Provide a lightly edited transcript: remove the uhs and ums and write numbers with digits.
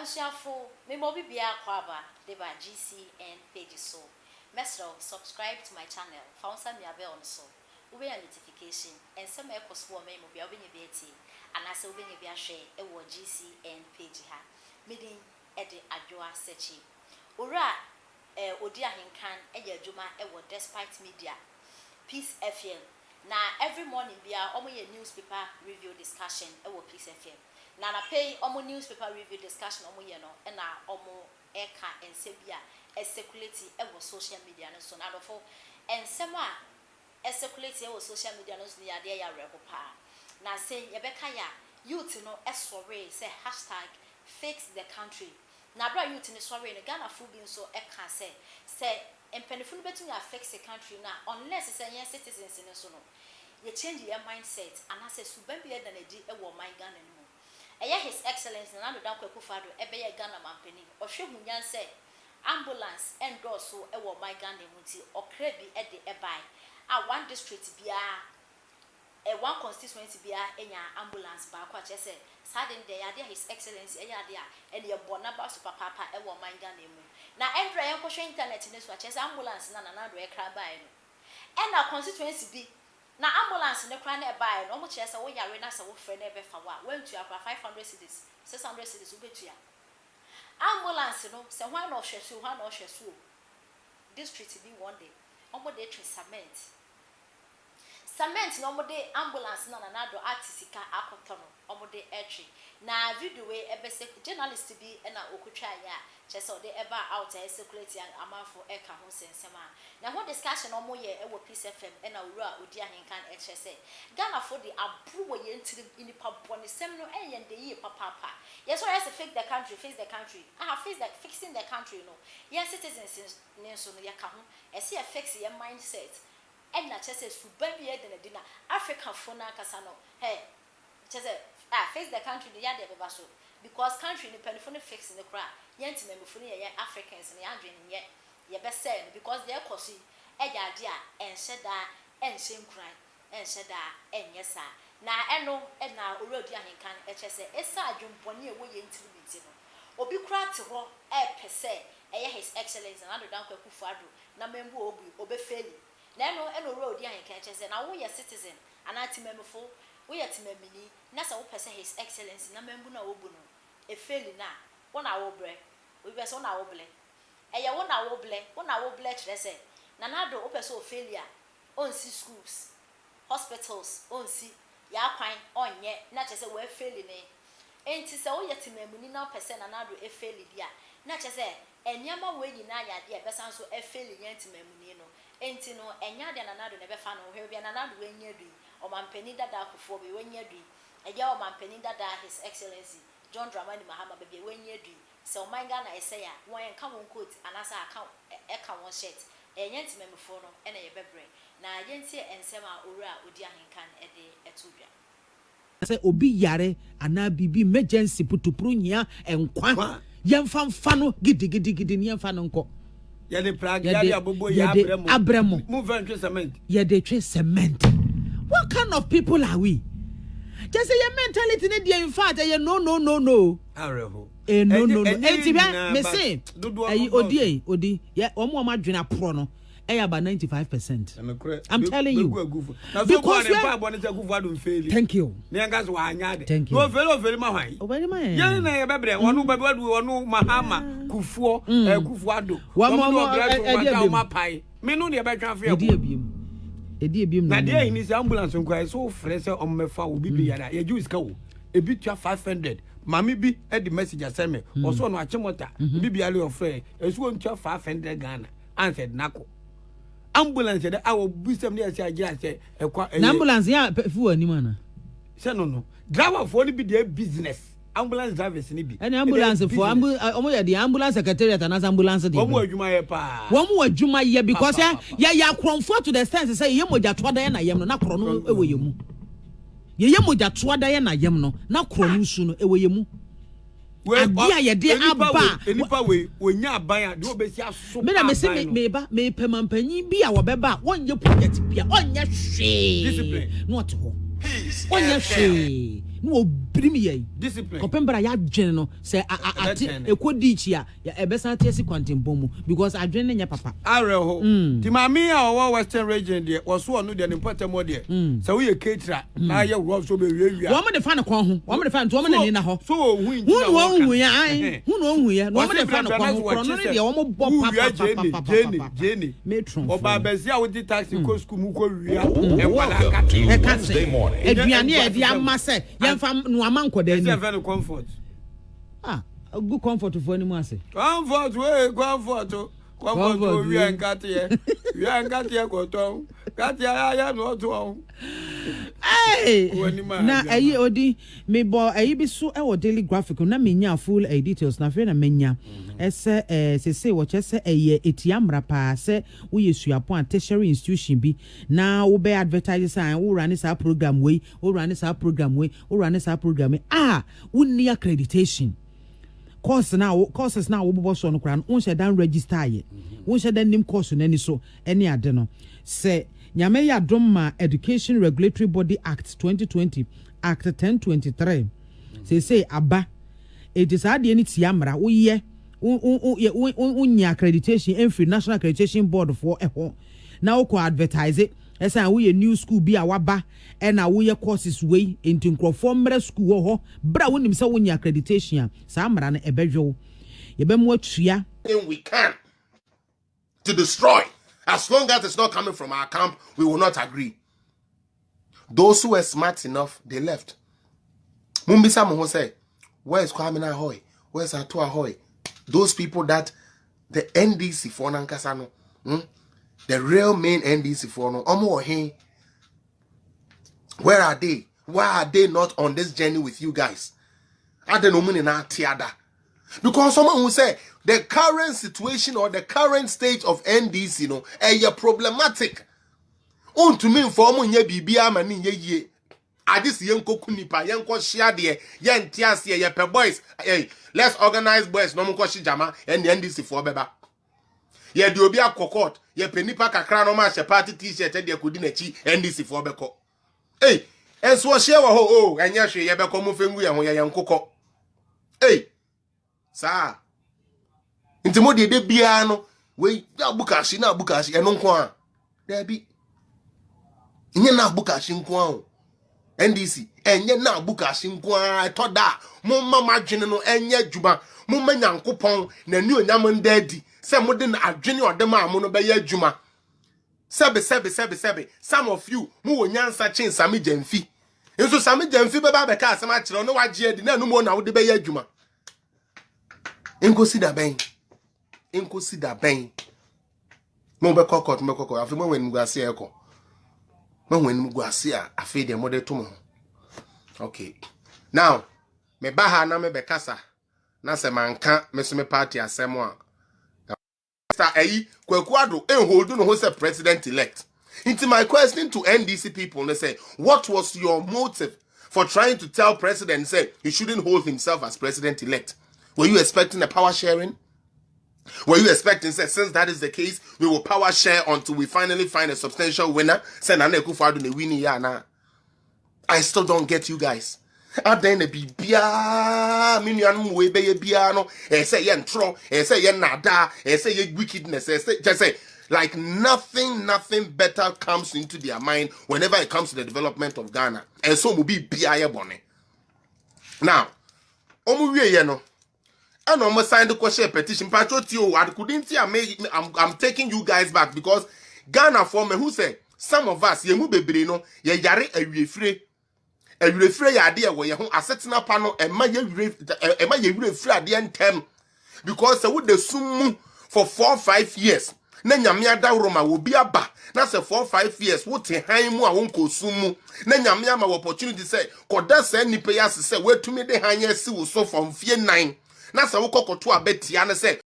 Abasiafo, me mobi bia kwaba deba GCN page so. Mesro subscribe to my channel. Found some ya bell so. Ube a notification and some echoes for me mobi obini beti and I say obini bia share e wo GCN page ha. Meeting ede adwoa sechi. Ura odi ahenkan e ye adwuma e wo despite media. Peace FM. Na every morning bia omo ye newspaper review discussion e wo Peace FM. Na na pay omo newspaper review discussion omo ye no e na omo eka ensebia e circulate e wo social media no so na dofo ensema e circulate e wo social media no so ya de ya rebo pa na say ye beka ya youth no e sorry say #fix the country na bra youth ni sorry no Ghana fu bi so e ka say empenifo no betumi affect the country na unless say yen citizens ni so no ye change your mindset and I say suban bi e da na di e wo man Ghana no His Excellency Nando Akoffu Addo ebeye Ghana mampeni ohwe hunyan se ambulance endorse so e wo my Ghana muti okra bi e de ebai one district bia one constituency bia enya ambulance ba kwa chese sadin de ya His Excellency ya de e de bona ba super papa e wo my Ghana mu na endra yen ko internet ne so chese ambulance na Nando e kra bai no e na constituency bi na ambulance ne kra na e bai no mo chese wo yare na se wo frɛ na e be fa wa wentu akra 500 cedis 600 cedis wo betua ambulance no se hwan na ohwesu hwan na ohwesu district bi one day omo de twe cement no omo de ambulance na Nando artisika akoto no omo de etwe na video we ebese journalist bi na okutwa ya chese o de eba out e circulate and amafo e ka ho sensema na ho discussion omo ye e wo Peace FM na wura odi ahenkan e chese Ghana for the abru ye ntiri inipa boni sem no e ye ndeyi papa yes or yes fix the country face the country fixing the country no yes citizens ne so no ye ka ho e se fix your mindset and na chese suban bi e de na dina African phone akasa no hey chese face the country the yade beba so because country ni penifone fix in the cra yenti memfone ye Africans ni adwene ye be say because they kosi e yade a enhye da enhye nkran enhye da enye sa na eno e na orodi ahenkan e chese esa adwempone e wo ye ntiri biti no obi kra te ho e pese e His Excellency Nando Akoffu Addo na membu obu obefeli na eno orodi ahenkan chese na wo ye citizen anati memfo we yet memini na sa wo pese His Excellency na membu na obu no e fail na wona wo bre we be so na wo ble e ye wona wo ble chese na Nando wo pese o failure on si schools hospitals on si ya kwan onye na chese we fail ni enti se wo yet memini na pese na Nando e fail dia na chese enyama we nyina ya de e besan so e fail yet memini no enti no enya de na Nando ne be fa no hwe bia na Nando we nya du o mampeni dada Akoffu be wenya du eja o mampeni dada His Excellency John Dramani Mahama be wenya du se o manga na ese ya won enka won coat anasa aka won shirt enya ntimemfo no ena ye bebre na agency ensem a owura odi ahenkan ede etudwa se obi yare ana bibi emergency putupru nya enkwa yemfa no gidigidi ne yemfa no nko ye de praga ya abobo ya abremo move and cement ye de twe cement. What kind of people are we? Just say your mentality ne dey in fact no. Areho. No. Enti me say odi yeah omo adwena pro no about 95%. I'm telling you. Because thank you. Thank you. No very my yeah na ye bebre wonu babadu wonu Mahama Kufuo Akoffu Addo. One more pai. Me no dey betwa fe. Na dia in his ambulance nko so fresh on mefa obi bi yara ye ju iska wo ebi tua 500 mami bi e di message aseme oso no achemota bi bi ale ofre esu on tua 500 Ghana answered nako ambulance de awo busem ne ase agira se ekwa na ambulance ya fu ani mana se no driver for ni bi dey business ambulance drivers ni bi any ambulance for omo ya the ambulance secretariat and ambulance dey omo adwuma ye pa omo adwuma ye because ya kromfo to the sense say ye moja toada ye na yem no na kro no ewo ye mu ye moja toada ye na yem no na kro no nsu no ewo ye mu adia ye de aba enipa we onya aban de obesi aso me na me se me pemampanyin bi a wo beba wonye project bia onye hwe discipline no to ho onye hwe no premier discipline kopembra ya dwen no say ate ekodi ya ebesa ate si kwantempomu because adwen ne nya papa areho ti mami a owo western region de woso onu de ne mpatamo de say we ketra na ye wo so be wiawia wo me de fa ne kon ho wo me de fa nto wo me ne ni na ho so hu nti na wo hu ya ai hu no hu ya no me de fa ne kon ho kro no de wo mo bo papa jeni metron oba bezi a wo di taxi ko school mu ko wia e wala ka Tuesday morning aduane e dia amase yemfa no amankoda ni very comfort a good comfort for any man say comfort we and katie ko ton katie ya no to na ayi odi me bo ayi bi so e wo daily graphic na menya full details na fe na menya ese se wo chese eye etiamra pa se wo yesuapo a tertiary institution bi na wo be advertise sign wo run this program we wo run this program wo ni accreditation courses now wo bobo so no kra no wo dan register ye wo dan nim course na ni so ene ade no se nyame ya doma Education Regulatory Body Act 2020 Act 1023 say aba it is ade ni tiamra wo ye unya accreditation every National Accreditation Board for eho na wo ko advertise it esa wo ye new school bi a waba e na wo ye courses we into nkrofo school ho bra wonim se wonya accreditation a sa mra na ebedwo ye be mo atua we can to destroy. As long as it's not coming from our camp, we will not agree. Those who were smart enough, they left. Mumbisa Moho say, where is Kwame Ahoy? Where's Atu Ahoy? Those people that the NDC for Nankasano, the real main NDC for no, where are they? Why are they not on this journey with you guys? I don't know in our tiada. Because someone who say the current situation or the current state of NDC, problematic. To me, for money, bibia mani ye. I just yanko kunipa, yanko shiade, yan tiasia, ye per boys. Hey, let's organize boys, no more jama, and the NDC for beba. Ye do be a cocotte, ye penipa kakra ma party t-shirt, and ye couldn't NDC for beko. Hey, and so share and yashi, ye beko mufengu and yanko. Hey. Sa intimo de bia no we abukashi na abukashi eno nko a da bi nye na abukashi nko a NDC enye na abukashi nko a to da mo mama dwene no enye djuma mo manyankopon na ni onyam ndadi se mo de na adwene odem a mo no be ya djuma sebe some of you mo wonyansa chin sami jamfi enso sami jamfi be ba be ka asema kire no wagye adi na no mo na wo de be ya djuma. Inconsider ben. Mo be kokot afi mo wen mugase eko. Mo wen mugase afi de mo de to mo. Okay. Now, me ba ha na me be kasa. Na se manka me so me party asemo a. Mr. Ayi Akoffu Addo hold no say president elect. Into my question to NDC people, they say, what was your motive for trying to tell president say he shouldn't hold himself as president elect? Were you expecting a power sharing? Were you expecting, say, since that is the case, we will power share until we finally find a substantial winner? Say, Akoffu Addo ne winning ya na. I still don't get you guys. Then the bibia, minian we be bia no. Say yen tro, say yen nada, say ye wickedness. Just say like nothing better comes into their mind whenever it comes to the development of Ghana. And so will be bia bonne. Now, ye no. And almost signed the question petition. I'm taking you guys back because Ghana for me who say some of us ye mu bebre no ye yare awiefre ya ade we ye ho asetena pa no ema ye free ade entem because we the sum for 4-5 years na nyame adawro ma wo bi aba na say 4-5 years wo te han mu a won ko sum mu na nyame ama opportunity say koda say nipa ya say we tumi de han ya si wo so from fie 9 na sa wo kokoto abetia na say